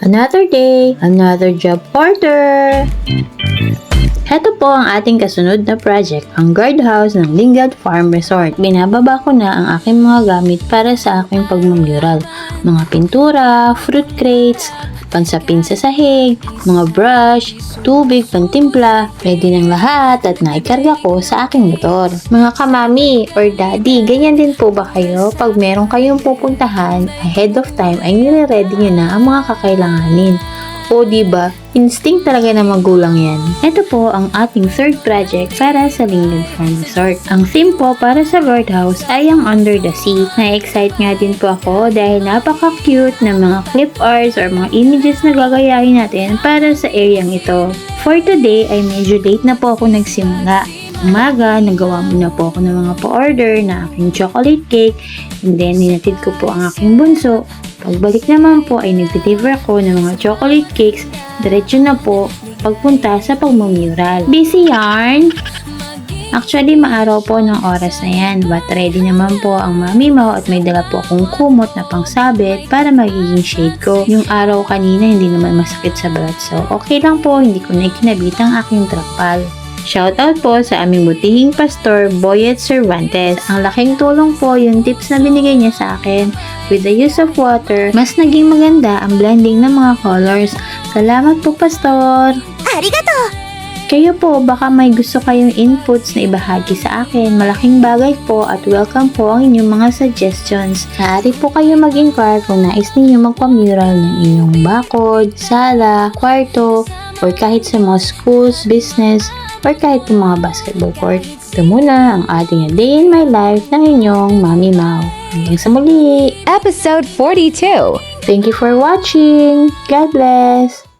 Another day, another job order! Heto po ang ating kasunod na project, ang guardhouse ng Lingad Farm Resort. Binababa ko na ang aking mga gamit para sa aking pagmumural. Mga pintura, fruit crates, pansapin sa sahig, mga brush, tubig, pantimpla, ready ng lahat at naikarga ko sa aking motor. Mga kamami or daddy, ganyan din po ba kayo? Pag meron kayong pupuntahan, ahead of time ay nire-ready nyo na ang mga kakailanganin. O diba, instinct talaga ng magulang yan. Ito po ang ating third project para sa Lingad Farm Resort. Ang theme po para sa guardhouse ay ang Under the Sea. Na-excite nga din po ako dahil napaka-cute ng mga clip arts or mga images na gagayahin natin para sa areang ito. For today ay medyo late na po ako nagsimula. Umaga, nagawa muna po ako ng mga pa-order na aking chocolate cake and then ninatid ko po ang aking bunso. Pagbalik naman po ay nag-deliver ako ng mga chocolate cakes, diretso na po pagpunta sa pagmumural. Busy yarn? Actually, maaraw po ng oras na yan, but ready naman po ang mami mo at may dala po akong kumot na pangsabit para magiging shade ko. Yung araw kanina hindi naman masakit sa balat, so okay lang po, hindi ko na ikinabit ang aking trapal. Shoutout po sa aming butihing pastor, Boyet Cervantes. Ang laking tulong po yung tips na binigay niya sa akin. With the use of water, mas naging maganda ang blending ng mga colors. Salamat po, pastor! Arigato! Kayo po, baka may gusto kayong inputs na ibahagi sa akin. Malaking bagay po at welcome po ang inyong mga suggestions. Maaari po kayo mag-inquire kung nais ninyo magpamural ng inyong bakod, sala, kwarto, or kahit sa mga schools, business, or kahit sa mga basketball court. Ito muna ang ating A Day in My Life ng inyong Mami Mau. Hanggang sa muli! Episode 42. Thank you for watching! God bless!